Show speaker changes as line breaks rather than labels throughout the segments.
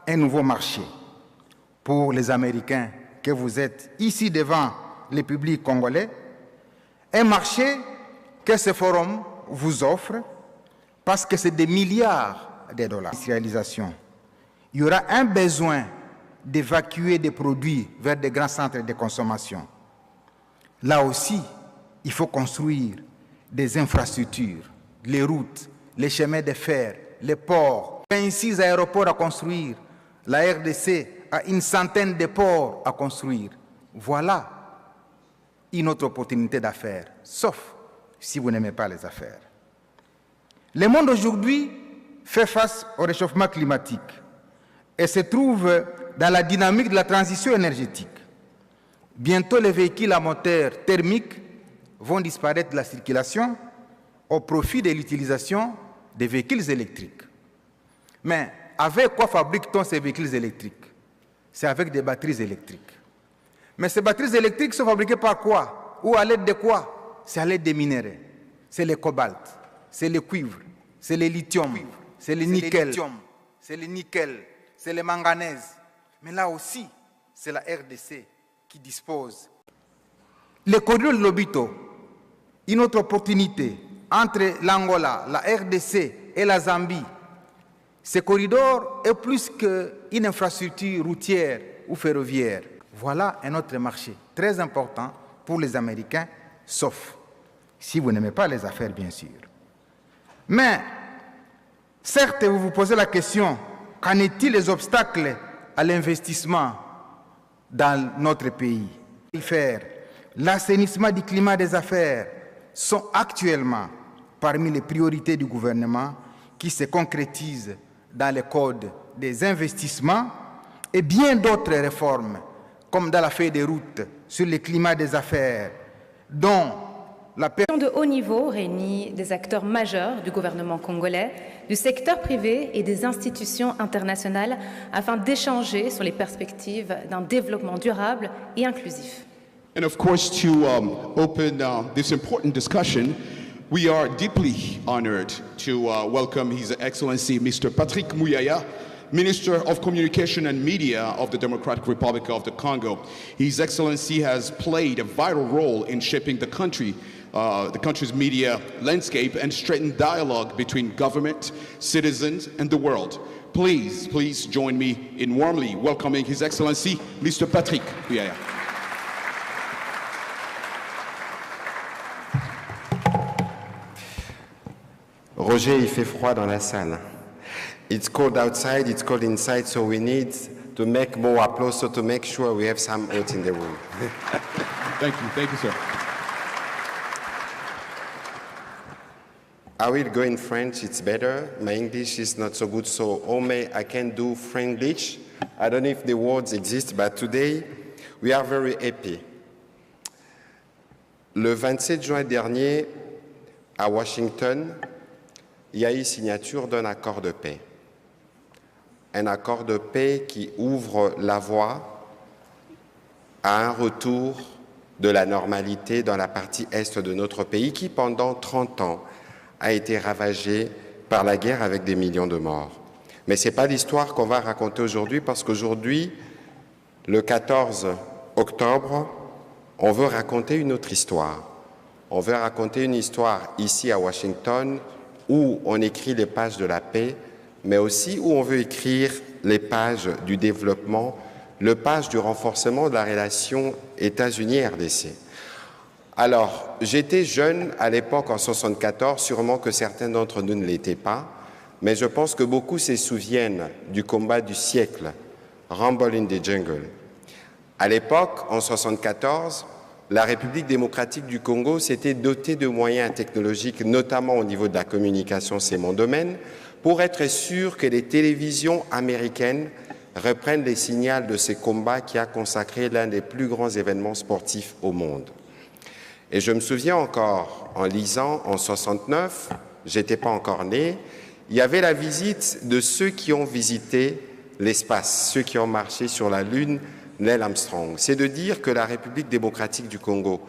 un nouveau marché pour les Américains que vous êtes ici devant le public congolais, un marché que ce forum vous offre parce que c'est des milliards de dollars. Industrialisation. Il y aura un besoin d'évacuer des produits vers des grands centres de consommation. Là aussi, il faut construire des infrastructures, les routes, les chemins de fer, les ports. 26 aéroports à construire. La RDC a une centaine de ports à construire. Voilà une autre opportunité d'affaires, sauf si vous n'aimez pas les affaires. Le monde aujourd'hui fait face au réchauffement climatique et se trouve dans la dynamique de la transition énergétique. Bientôt, les véhicules à moteur thermique vont disparaître de la circulation au profit de l'utilisation des véhicules électriques. Mais avec quoi fabrique-t-on ces véhicules électriques? C'est avec des batteries électriques. Mais ces batteries électriques sont fabriquées par quoi? Ou à l'aide de quoi? C'est à l'aide des minéraux. C'est le cobalt, c'est le cuivre, c'est le lithium, c'est le nickel, c'est le manganèse. Mais là aussi, c'est la RDC qui dispose. Le corridor de Lobito, une autre opportunité entre l'Angola, la RDC et la Zambie. Ce corridor est plus qu'une infrastructure routière ou ferroviaire. Voilà un autre marché très important pour les Américains, sauf si vous n'aimez pas les affaires, bien sûr. Mais, certes, vous vous posez la question, qu'en est-il des obstacles à l'investissement dans notre pays? L'assainissement du climat des affaires sont actuellement parmi les priorités du gouvernement qui se concrétisent dans le code des investissements et bien d'autres réformes, comme dans la feuille de route sur le climat des affaires, dont la
de haut niveau réunit des acteurs majeurs du gouvernement congolais, du secteur privé et des institutions internationales afin d'échanger sur les perspectives d'un développement durable et inclusif.
And of course, to open this important discussion, we are deeply honored to welcome His Excellency Mr. Patrick Muyaya, Minister of Communication and Media of the Democratic Republic of the Congo. His Excellency has played a vital role in shaping the country's media landscape and strengthened dialogue between government, citizens, and the world. Please join me in warmly welcoming His Excellency Mr. Patrick Muyaya.
Roger, il fait froid dans la salle. It's cold outside, it's cold inside, so we need to make more applause, so to make sure we have some hot in the room.
Thank you, sir.
I will go in French, it's better. My English is not so good, so I can do Franglish. I don't know if the words exist, but today we are very happy. Le 27 juin dernier, à Washington, il y a eu signature d'un accord de paix. Un accord de paix qui ouvre la voie à un retour de la normalité dans la partie est de notre pays qui, pendant 30 ans, a été ravagée par la guerre avec des millions de morts. Mais ce n'est pas l'histoire qu'on va raconter aujourd'hui parce qu'aujourd'hui, le 14 octobre, on veut raconter une autre histoire. On veut raconter une histoire ici à Washington où on écrit les pages de la paix, mais aussi où on veut écrire les pages du développement, les pages du renforcement de la relation États-Unis-RDC. Alors, j'étais jeune à l'époque en 1974, sûrement que certains d'entre nous ne l'étaient pas, mais je pense que beaucoup se souviennent du combat du siècle, Rumble in the Jungle. À l'époque, en 1974, la République démocratique du Congo s'était dotée de moyens technologiques, notamment au niveau de la communication, c'est mon domaine, pour être sûr que les télévisions américaines reprennent les signaux de ces combats qui a consacré l'un des plus grands événements sportifs au monde. Et je me souviens encore, en lisant en 69, j'étais pas encore né, il y avait la visite de ceux qui ont visité l'espace, ceux qui ont marché sur la Lune, Neil Armstrong. C'est de dire que la République démocratique du Congo,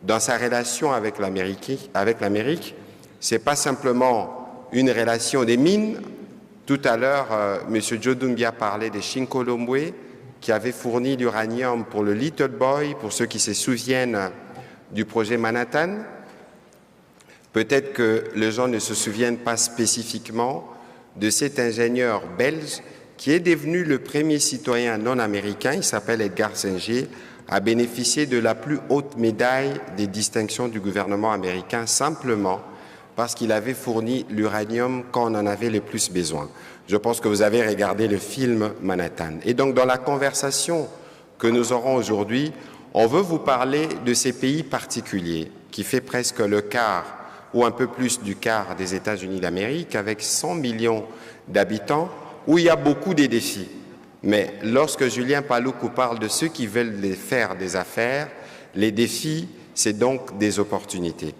dans sa relation avec l'Amérique, c'est pas simplement une relation des mines, Tout à l'heure, M. Joe Doumbia parlait des Shinkolomwe qui avaient fourni l'uranium pour le Little Boy, pour ceux qui se souviennent du projet Manhattan. Peut-être que les gens ne se souviennent pas spécifiquement de cet ingénieur belge qui est devenu le premier citoyen non américain, il s'appelle Edgar Singer, à bénéficier de la plus haute médaille des distinctions du gouvernement américain simplement parce qu'il avait fourni l'uranium quand on en avait le plus besoin. Je pense que vous avez regardé le film Manhattan. Et donc, dans la conversation que nous aurons aujourd'hui, on veut vous parler de ces pays particuliers qui fait presque le quart ou un peu plus du quart des États-Unis d'Amérique, avec 100 millions d'habitants, où il y a beaucoup de défis. Mais lorsque Julien Paluku parle de ceux qui veulent faire des affaires, les défis, c'est donc des opportunités.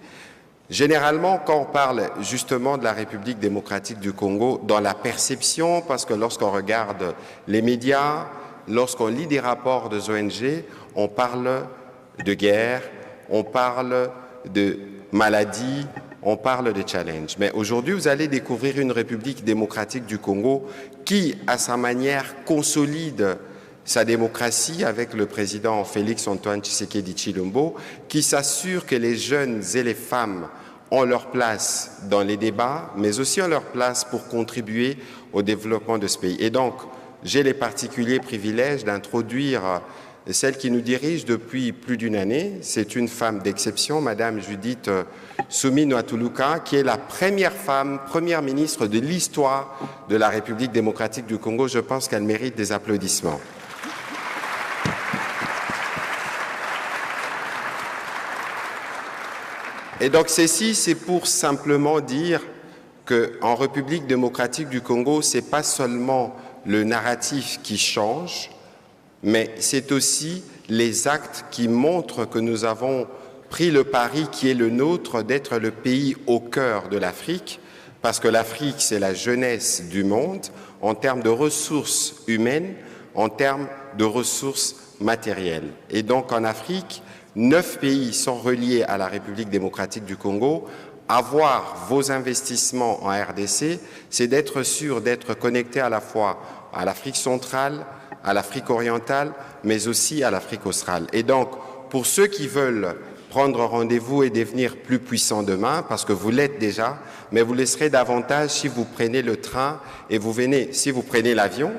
Généralement, quand on parle justement de la République démocratique du Congo, dans la perception, parce que lorsqu'on regarde les médias, lorsqu'on lit des rapports des ONG, on parle de guerre, on parle de maladies, on parle de challenge. Mais aujourd'hui, vous allez découvrir une République démocratique du Congo qui, à sa manière, consolide sa démocratie avec le président Félix-Antoine Tshisekedi Tshilombo, qui s'assure que les jeunes et les femmes ont leur place dans les débats, mais aussi ont leur place pour contribuer au développement de ce pays. Et donc, j'ai les particuliers privilèges d'introduire celle qui nous dirige depuis plus d'une année. C'est une femme d'exception, Madame Judith Suminwa-Tuluka, qui est la première femme, première ministre de l'histoire de la République démocratique du Congo. Je pense qu'elle mérite des applaudissements. Et donc ceci, c'est pour simplement dire qu'en République démocratique du Congo, ce n'est pas seulement le narratif qui change, mais c'est aussi les actes qui montrent que nous avons pris le pari qui est le nôtre d'être le pays au cœur de l'Afrique, parce que l'Afrique, c'est la jeunesse du monde en termes de ressources humaines, en termes de ressources matérielles. Et donc en Afrique, 9 pays sont reliés à la République démocratique du Congo. Avoir vos investissements en RDC, c'est d'être sûr d'être connecté à la fois à l'Afrique centrale, à l'Afrique orientale, mais aussi à l'Afrique australe. Et donc, pour ceux qui veulent prendre rendez-vous et devenir plus puissants demain, parce que vous l'êtes déjà, mais vous le serez davantage si vous prenez le train et vous venez, si vous prenez l'avion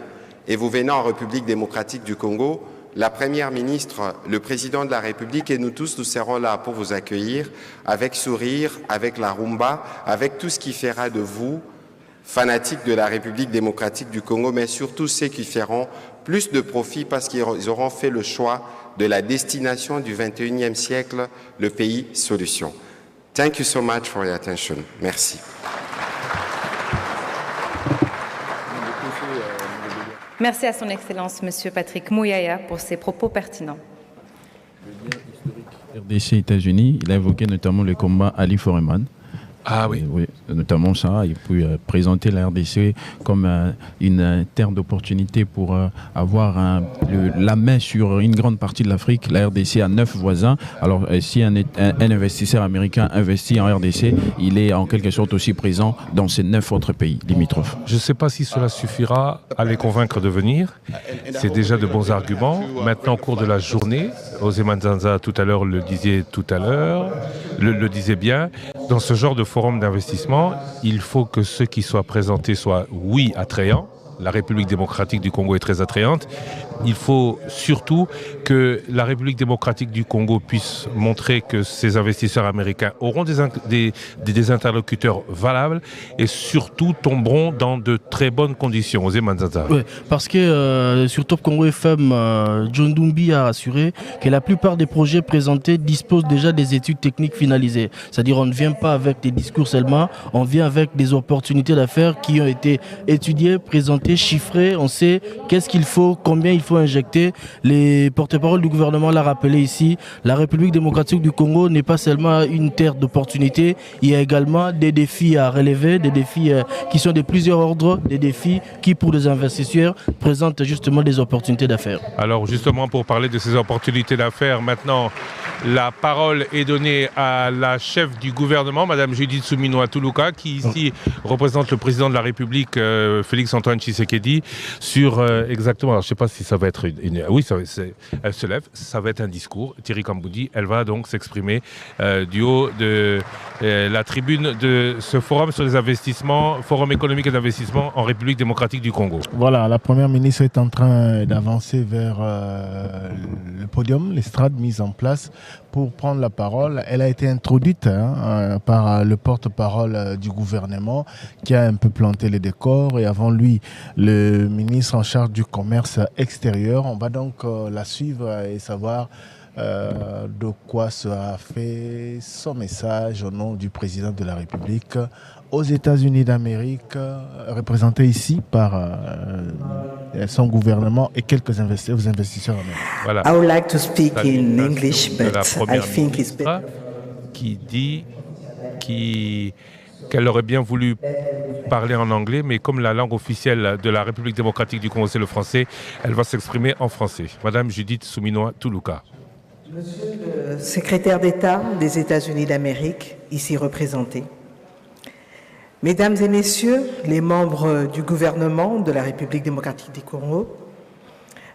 et vous venez en République démocratique du Congo. La Première ministre, le Président de la République et nous tous, nous serons là pour vous accueillir avec sourire, avec la rumba, avec tout ce qui fera de vous fanatiques de la République démocratique du Congo, mais surtout ceux qui feront plus de profit parce qu'ils auront fait le choix de la destination du 21e siècle, le pays solution. Thank you so much for your attention. Merci.
Merci à son Excellence, Monsieur Patrick Mouyaya, pour ses propos pertinents.
RDC États-Unis, il a évoqué notamment le combat Ali Foreman.
Ah oui.
Oui, notamment ça, et puis présenter la RDC comme une terre d'opportunité pour avoir la main sur une grande partie de l'Afrique. La RDC a 9 voisins. Alors si un investisseur américain investit en RDC, il est en quelque sorte aussi présent dans ces 9 autres pays limitrophes.
Je ne sais pas si cela suffira à les convaincre de venir. C'est déjà de bons arguments. Maintenant, au cours de la journée, Osé Manzanza tout à l'heure le disait bien, dans ce genre de forum d'investissement, il faut que ceux qui soient présentés soient, oui, attrayants. La République démocratique du Congo est très attrayante. Il faut surtout que la République démocratique du Congo puisse montrer que ces investisseurs américains auront des interlocuteurs valables et surtout tomberont dans de très bonnes conditions. Osé Manzanza.
Oui, parce que sur Top Congo FM, John Dumbi a assuré que la plupart des projets présentés disposent déjà des études techniques finalisées. C'est-à-dire on ne vient pas avec des discours seulement, on vient avec des opportunités d'affaires qui ont été étudiées, présentées, chiffrées. On sait Qu'est-ce qu'il faut, combien il faut injecter? Les porte-parole du gouvernement l'a rappelé ici, la République démocratique du Congo n'est pas seulement une terre d'opportunités, il y a également des défis à relever, des défis qui sont de plusieurs ordres, des défis qui pour les investisseurs présentent justement des opportunités d'affaires.
Alors justement pour parler de ces opportunités d'affaires, maintenant la parole est donnée à la chef du gouvernement, Madame Judith Suminwa Tuluka, qui ici représente le président de la République, Félix Antoine Tshisekedi, sur exactement, alors je ne sais pas si ça va être oui, elle se lève, ça va être un discours. Thierry Kamboudi, elle va donc s'exprimer du haut de la tribune de ce forum sur les investissements, forum économique et d'investissement en République démocratique du Congo.
Voilà, la première ministre est en train d'avancer vers le podium, l'estrade mise en place pour prendre la parole. Elle a été introduite par le porte-parole du gouvernement qui a un peu planté les décors et avant lui le ministre en charge du commerce extérieur. On va donc la suivre et savoir de quoi sera fait son message au nom du président de la République aux États-Unis d'Amérique, représenté ici par son gouvernement et quelques investisseurs américains.
Voilà.
I would like to speak in English, but I think it's better.
Qui dit qu'elle aurait bien voulu parler en anglais, mais comme la langue officielle de la République démocratique du Congo, c'est le français, elle va s'exprimer en français. Madame Judith Suminwa Tuluka.
Monsieur le secrétaire d'État des États-Unis d'Amérique, ici représenté, Mesdames et Messieurs les membres du gouvernement de la République démocratique du Congo,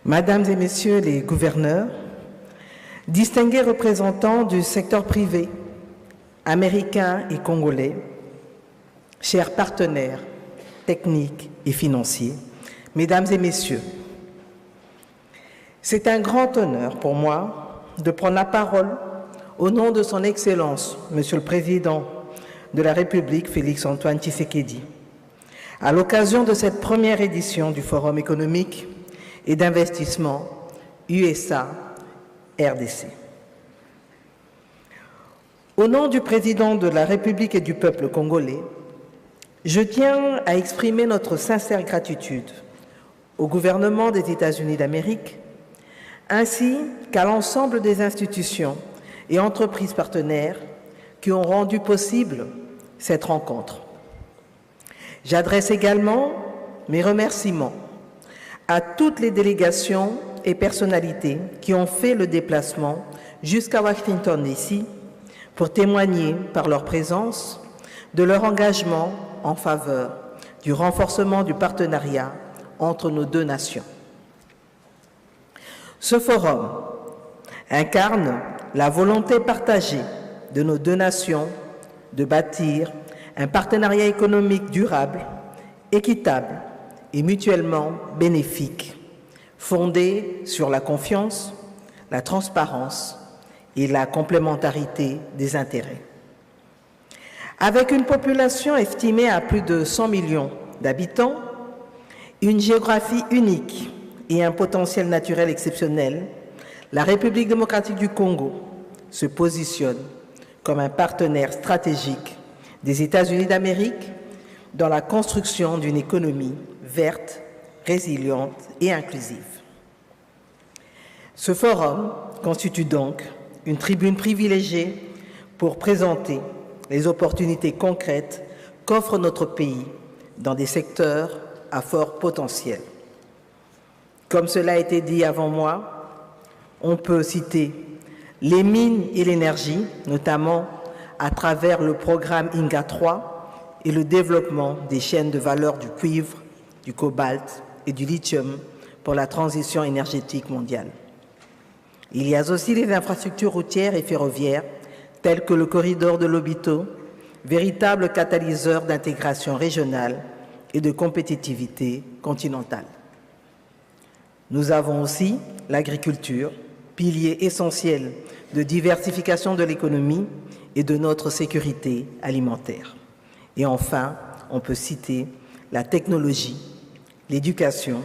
Mesdames et Messieurs les gouverneurs, distingués représentants du secteur privé, américains et congolais, chers partenaires techniques et financiers, Mesdames et Messieurs, c'est un grand honneur pour moi de prendre la parole au nom de son Excellence, Monsieur le Président de la République, Félix Antoine Tshisekedi, à l'occasion de cette première édition du Forum économique et d'investissement USA-RDC. Au nom du Président de la République et du peuple congolais, je tiens à exprimer notre sincère gratitude au gouvernement des États-Unis d'Amérique, ainsi qu'à l'ensemble des institutions et entreprises partenaires qui ont rendu possible cette rencontre. J'adresse également mes remerciements à toutes les délégations et personnalités qui ont fait le déplacement jusqu'à Washington DC pour témoigner par leur présence de leur engagement en faveur du renforcement du partenariat entre nos deux nations. Ce forum incarne la volonté partagée de nos deux nations de bâtir un partenariat économique durable, équitable et mutuellement bénéfique, fondé sur la confiance, la transparence et la complémentarité des intérêts. Avec une population estimée à plus de 100 millions d'habitants, une géographie unique et un potentiel naturel exceptionnel, la République démocratique du Congo se positionne comme un partenaire stratégique des États-Unis d'Amérique dans la construction d'une économie verte, résiliente et inclusive. Ce forum constitue donc une tribune privilégiée pour présenter les opportunités concrètes qu'offre notre pays dans des secteurs à fort potentiel. Comme cela a été dit avant moi, on peut citer les mines et l'énergie, notamment à travers le programme INGA 3 et le développement des chaînes de valeur du cuivre, du cobalt et du lithium pour la transition énergétique mondiale. Il y a aussi les infrastructures routières et ferroviaires, telles que le corridor de Lobito, véritable catalyseur d'intégration régionale et de compétitivité continentale. Nous avons aussi l'agriculture, pilier essentiel de diversification de l'économie et de notre sécurité alimentaire. Et enfin, on peut citer la technologie, l'éducation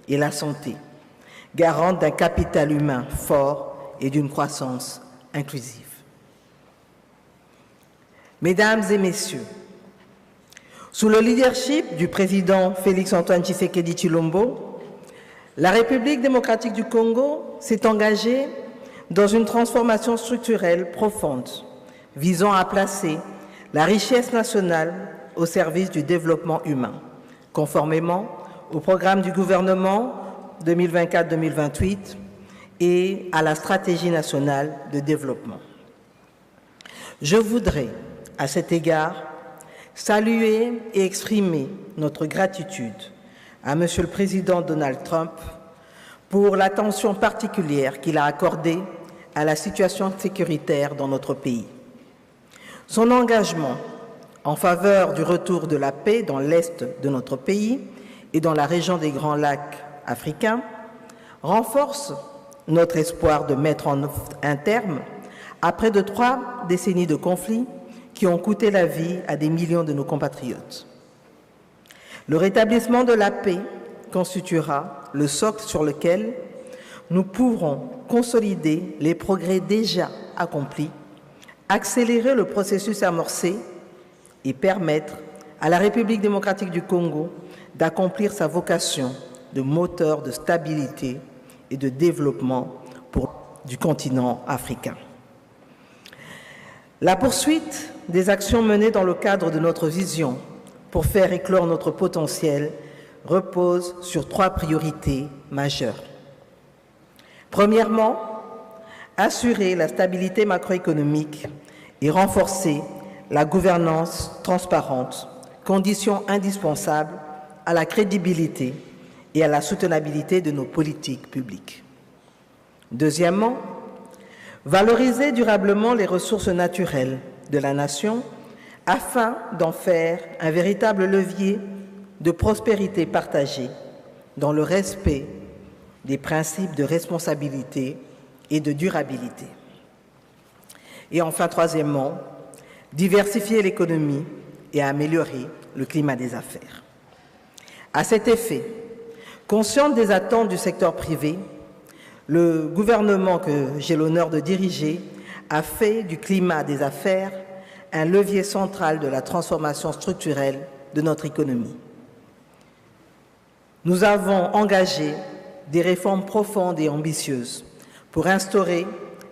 et la santé, garante d'un capital humain fort et d'une croissance inclusive. Mesdames et Messieurs, sous le leadership du président Félix Antoine Tshisekedi Tshilombo, La République démocratique du Congo s'est engagée dans une transformation structurelle profonde, visant à placer la richesse nationale au service du développement humain, conformément au programme du gouvernement 2024-2028 et à la stratégie nationale de développement. Je voudrais, à cet égard, saluer et exprimer notre gratitude à Monsieur le Président Donald Trump pour l'attention particulière qu'il a accordée à la situation sécuritaire dans notre pays. Son engagement en faveur du retour de la paix dans l'Est de notre pays et dans la région des Grands Lacs africains renforce notre espoir de mettre un terme à près de 3 décennies de conflits qui ont coûté la vie à des millions de nos compatriotes. Le rétablissement de la paix constituera le socle sur lequel nous pourrons consolider les progrès déjà accomplis, accélérer le processus amorcé et permettre à la République démocratique du Congo d'accomplir sa vocation de moteur de stabilité et de développement du continent africain. La poursuite des actions menées dans le cadre de notre vision pour faire éclore notre potentiel repose sur 3 priorités majeures. Premièrement, assurer la stabilité macroéconomique et renforcer la gouvernance transparente, condition indispensable à la crédibilité et à la soutenabilité de nos politiques publiques. Deuxièmement, valoriser durablement les ressources naturelles de la nation afin d'en faire un véritable levier de prospérité partagée dans le respect des principes de responsabilité et de durabilité. Et enfin, troisièmement, diversifier l'économie et améliorer le climat des affaires. À cet effet, conscient des attentes du secteur privé, le gouvernement que j'ai l'honneur de diriger a fait du climat des affaires un levier central de la transformation structurelle de notre économie. Nous avons engagé des réformes profondes et ambitieuses pour instaurer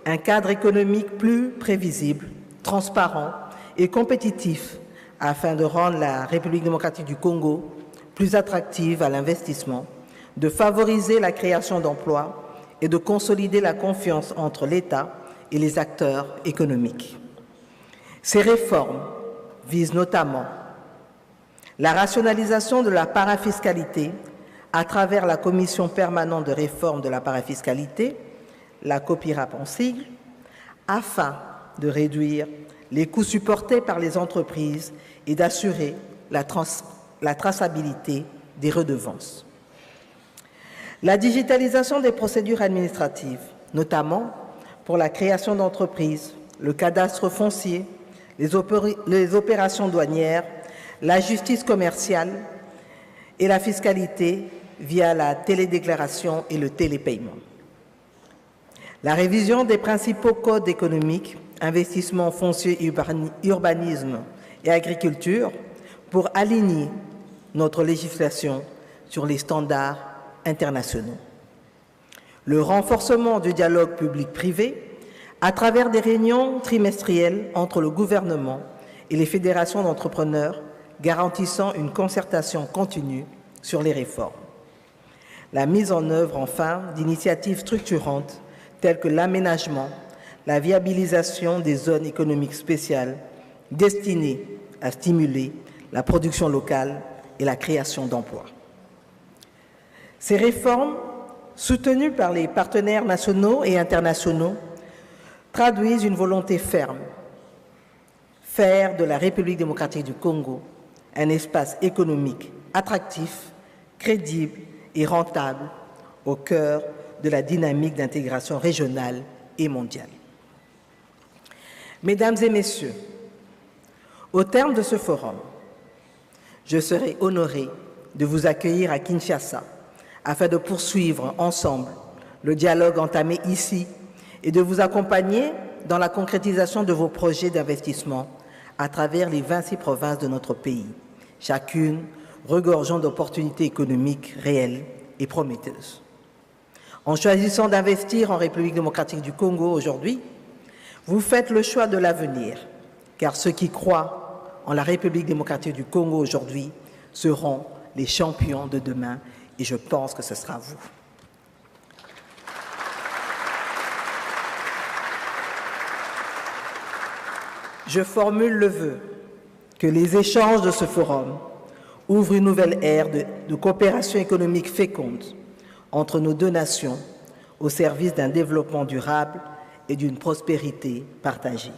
un cadre économique plus prévisible, transparent et compétitif afin de rendre la République démocratique du Congo plus attractive à l'investissement, de favoriser la création d'emplois et de consolider la confiance entre l'État et les acteurs économiques. Ces réformes visent notamment la rationalisation de la parafiscalité à travers la Commission permanente de réforme de la parafiscalité, la COPIRAP en sigle, afin de réduire les coûts supportés par les entreprises et d'assurer la traçabilité des redevances. La digitalisation des procédures administratives, notamment pour la création d'entreprises, le cadastre foncier, les opérations douanières, la justice commerciale et la fiscalité via la télédéclaration et le télépaiement. La révision des principaux codes économiques, investissement foncier, urbanisme et agriculture pour aligner notre législation sur les standards internationaux. Le renforcement du dialogue public-privé à travers des réunions trimestrielles entre le gouvernement et les fédérations d'entrepreneurs garantissant une concertation continue sur les réformes. La mise en œuvre, enfin, d'initiatives structurantes telles que l'aménagement, la viabilisation des zones économiques spéciales destinées à stimuler la production locale et la création d'emplois. Ces réformes, soutenues par les partenaires nationaux et internationaux, traduisent une volonté ferme, faire de la République démocratique du Congo un espace économique attractif, crédible et rentable au cœur de la dynamique d'intégration régionale et mondiale. Mesdames et Messieurs, au terme de ce forum, je serai honoré de vous accueillir à Kinshasa afin de poursuivre ensemble le dialogue entamé ici et de vous accompagner dans la concrétisation de vos projets d'investissement à travers les 26 provinces de notre pays, chacune regorgeant d'opportunités économiques réelles et prometteuses. En choisissant d'investir en République démocratique du Congo aujourd'hui, vous faites le choix de l'avenir, car ceux qui croient en la République démocratique du Congo aujourd'hui seront les champions de demain, et je pense que ce sera vous. Je formule le vœu que les échanges de ce forum ouvrent une nouvelle ère de coopération économique féconde entre nos deux nations au service d'un développement durable et d'une prospérité partagée.